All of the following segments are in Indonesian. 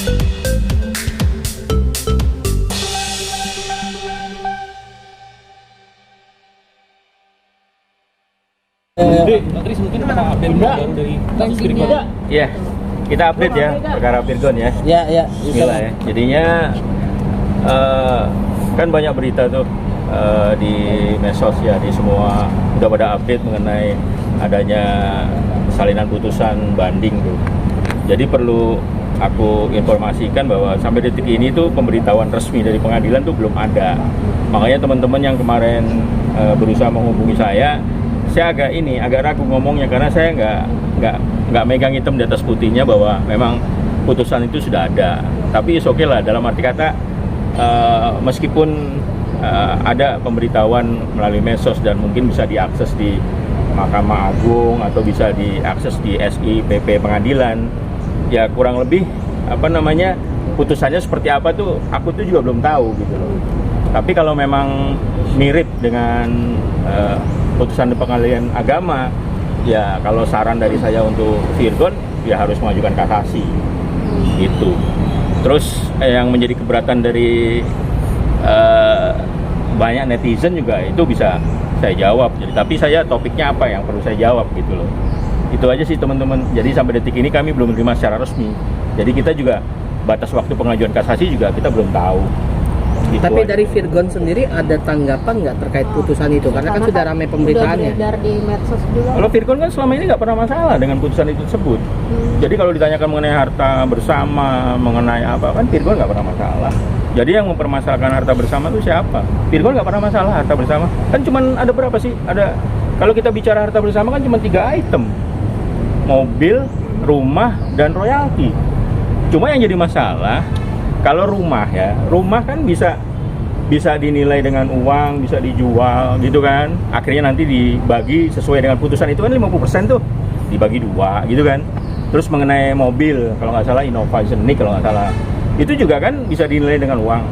Tadi mungkin apa update baru dari kasus Virgon? Iya, kita update ya perkara Virgon ya. Ya. Bismillah ya. Jadinya kan banyak berita tuh di medsos ya, di semua udah pada update mengenai adanya salinan putusan banding tuh. Jadi perlu aku informasikan bahwa sampai detik ini tuh pemberitahuan resmi dari pengadilan tuh belum ada. Makanya teman-teman yang kemarin berusaha menghubungi saya agak ragu ngomongnya karena saya nggak megang hitam di atas putihnya bahwa memang putusan itu sudah ada. Tapi oke lah, dalam arti kata meskipun ada pemberitahuan melalui medsos dan mungkin bisa diakses di Mahkamah Agung atau bisa diakses di SIPP pengadilan, ya kurang lebih putusannya seperti apa tuh aku tuh juga belum tahu gitu loh. Tapi kalau memang mirip dengan putusan di pengadilan agama, ya kalau saran dari saya untuk Virgon ya harus mengajukan kasasi gitu. Terus yang menjadi keberatan dari banyak netizen juga itu bisa saya jawab. Jadi tapi saya topiknya apa yang perlu saya jawab gitu loh. Itu aja sih teman-teman. Jadi sampai detik ini kami belum menerima secara resmi. Jadi kita juga batas waktu pengajuan kasasi juga kita belum tahu. Gitu Tapi aja. dari Virgon sendiri ada tanggapan nggak terkait putusan itu? Karena kan sudah ramai pemberitaannya. Udah beredar di medsos juga. Kalau Virgon kan selama ini nggak pernah masalah dengan putusan itu tersebut. Jadi kalau ditanyakan mengenai harta bersama, mengenai apa, kan Virgon nggak pernah masalah. Jadi yang mempermasalahkan harta bersama itu siapa? Virgon nggak pernah masalah harta bersama. Kan cuman ada berapa sih? Kalau kita bicara harta bersama kan cuma 3 item. Mobil, rumah, dan royalti. Cuma yang jadi masalah kalau rumah ya, rumah kan bisa dinilai dengan uang, bisa dijual gitu kan. Akhirnya nanti dibagi sesuai dengan putusan itu kan 50% tuh dibagi 2 gitu kan. Terus mengenai mobil, kalau nggak salah Innova Scenic kalau nggak salah, itu juga kan bisa dinilai dengan uang,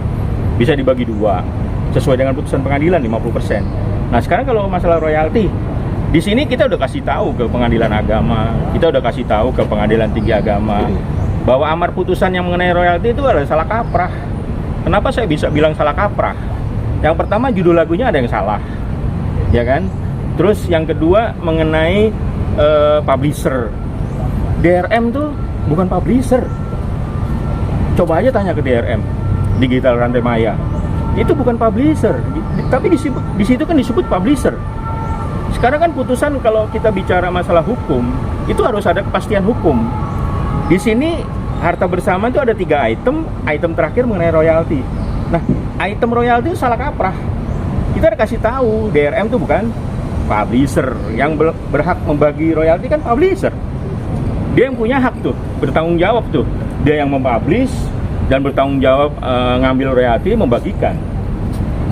bisa dibagi 2 sesuai dengan putusan pengadilan 50%. Nah sekarang kalau masalah royalti, di sini kita udah kasih tahu ke pengadilan agama, kita udah kasih tahu ke pengadilan tinggi agama bahwa amar putusan yang mengenai royalti itu adalah salah kaprah. Kenapa saya bisa bilang salah kaprah? Yang pertama judul lagunya ada yang salah, ya kan? Terus yang kedua mengenai publisher. DRM tuh bukan publisher. Coba aja tanya ke DRM, Digital Rantai Maya. Itu bukan publisher, tapi di situ kan disebut publisher. Sekarang kan putusan kalau kita bicara masalah hukum, itu harus ada kepastian hukum. Di sini harta bersama itu ada 3 item terakhir mengenai royalti. Nah, item royalti itu salah kaprah. Kita udah kasih tahu, DRM itu bukan publisher. Yang berhak membagi royalti kan publisher. Dia yang punya hak tuh, bertanggung jawab tuh. Dia yang mempublish dan bertanggung jawab ngambil royalti, membagikan.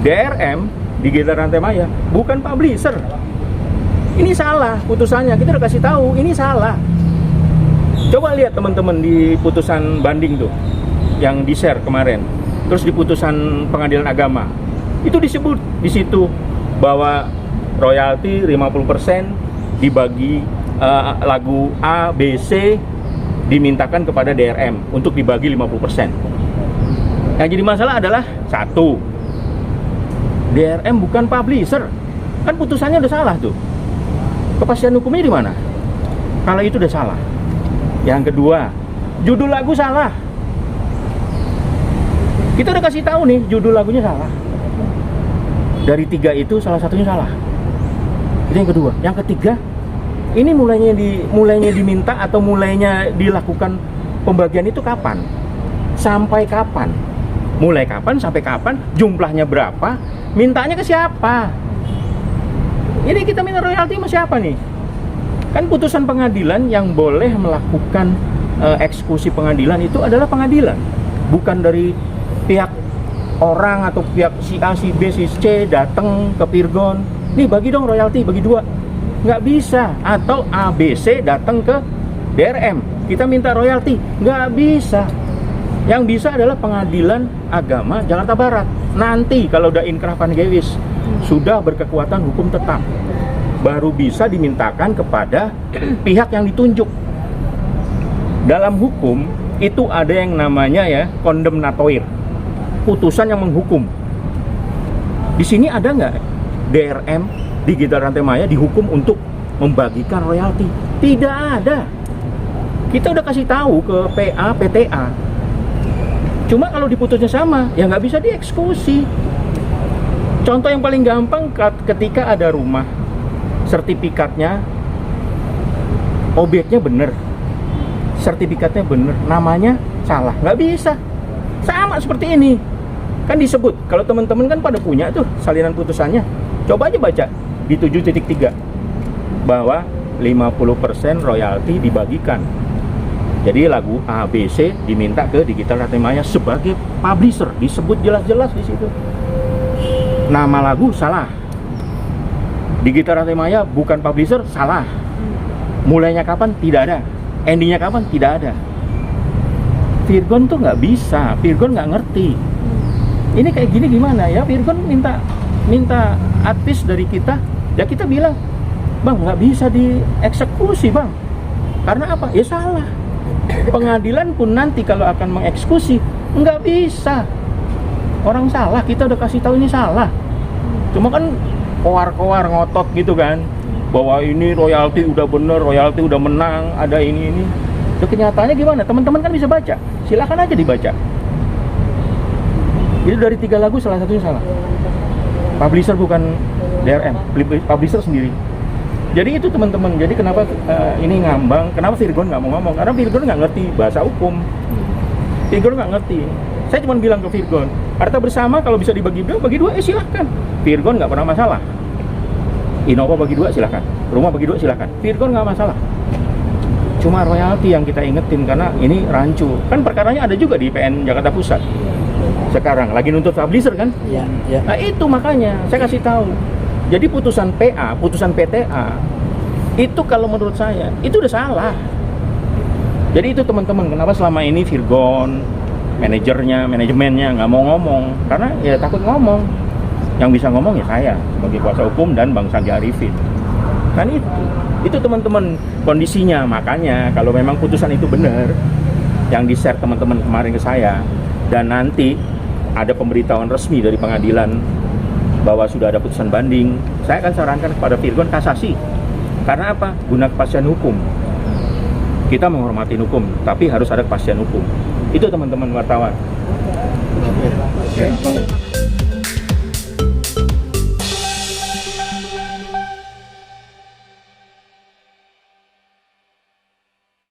DRM, Digital Rantai Maya, bukan publisher. Ini salah putusannya, kita udah kasih tahu, ini salah. Coba lihat teman-teman di putusan banding tuh yang di-share kemarin. Terus di putusan pengadilan agama. Itu disebut di situ bahwa royalti 50% dibagi lagu A, B, C dimintakan kepada DRM untuk dibagi 50%. Yang jadi masalah adalah 1, DRM bukan publisher. Kan putusannya udah salah tuh. Kepastian hukumnya di mana? Kalau itu udah salah. Yang kedua, judul lagu salah. Kita udah kasih tahu nih, judul lagunya salah. Dari 3 itu salah satunya salah. Itu yang kedua. Yang ketiga, ini mulainya diminta atau mulainya dilakukan pembagian itu kapan? Sampai kapan? Mulai kapan sampai kapan? Jumlahnya berapa? Mintanya ke siapa? Ini kita minta royalti sama siapa nih? Kan putusan pengadilan yang boleh melakukan eksekusi pengadilan itu adalah pengadilan, bukan dari pihak orang atau pihak si A, si B, si C datang ke Virgon, nih bagi dong royalti, bagi 2. Nggak bisa. Atau A, B, C datang ke DRM, kita minta royalti, nggak bisa. Yang bisa adalah pengadilan agama Jakarta Barat. Nanti kalau udah inkrah pangeus sudah berkekuatan hukum tetap, baru bisa dimintakan kepada pihak yang ditunjuk. Dalam hukum itu ada yang namanya ya kondemnatoir, putusan yang menghukum. Di sini ada nggak DRM, Digital Rantai Maya, dihukum untuk membagikan royalti? Tidak ada. Kita udah kasih tahu ke PA, PTA. Cuma kalau diputusnya sama, ya nggak bisa dieksekusi. Contoh yang paling gampang ketika ada rumah, sertifikatnya, objeknya bener, sertifikatnya bener, namanya salah, nggak bisa. Sama seperti ini. Kan disebut, kalau teman-teman kan pada punya tuh salinan putusannya. Coba aja baca di 7.3 bahwa 50% royalti dibagikan. Jadi lagu A, B, C diminta ke Digital Rantai Maya sebagai publisher, disebut jelas-jelas di situ. Nama lagu salah. Digital Rantai Maya bukan publisher, salah. Mulainya kapan? Tidak ada. Endingnya kapan? Tidak ada. Virgon tuh nggak bisa, Virgon nggak ngerti. Ini kayak gini gimana ya? Virgon minta advice dari kita, ya kita bilang, bang nggak bisa dieksekusi bang. Karena apa? Ya salah. Pengadilan pun nanti kalau akan mengeksekusi nggak bisa. Orang salah, kita udah kasih tahu ini salah. Cuma kan koar-koar ngotot gitu kan, bahwa ini royalti udah bener, royalti udah menang, ada ini. Itu kenyataannya gimana? Teman-teman kan bisa baca. Silakan aja dibaca. Itu dari 3 lagu salah satunya salah. Publisher bukan DRM, publisher sendiri. Jadi itu teman-teman. Jadi kenapa ini ngambang? Kenapa Virgon nggak mau ngomong? Karena Virgon nggak ngerti bahasa hukum. Virgon nggak ngerti. Saya cuma bilang ke Virgon, harta bersama kalau bisa dibagi dua, bagi dua, silahkan. Virgon nggak pernah masalah. Innova bagi 2 silahkan. Rumah bagi 2 silahkan. Virgon nggak masalah. Cuma royalti yang kita ingetin karena ini rancu. Kan perkaranya ada juga di PN Jakarta Pusat. Sekarang lagi nuntut publisher kan? Iya. Nah itu makanya saya kasih tahu. Jadi putusan PA, putusan PTA itu kalau menurut saya itu udah salah. Jadi itu teman-teman, kenapa selama ini Virgon, manajemennya nggak mau ngomong? Karena ya takut ngomong. Yang bisa ngomong ya saya sebagai kuasa hukum dan Bang Sandi Arifin. Kan itu teman-teman kondisinya. Makanya kalau memang putusan itu benar, yang di-share teman-teman kemarin ke saya, dan nanti ada pemberitahuan resmi dari pengadilan bahwa sudah ada putusan banding, saya akan sarankan kepada Virgon kasasi. Karena apa? Guna kepastian hukum. Kita menghormati hukum, tapi harus ada kepastian hukum. Itu teman-teman wartawan.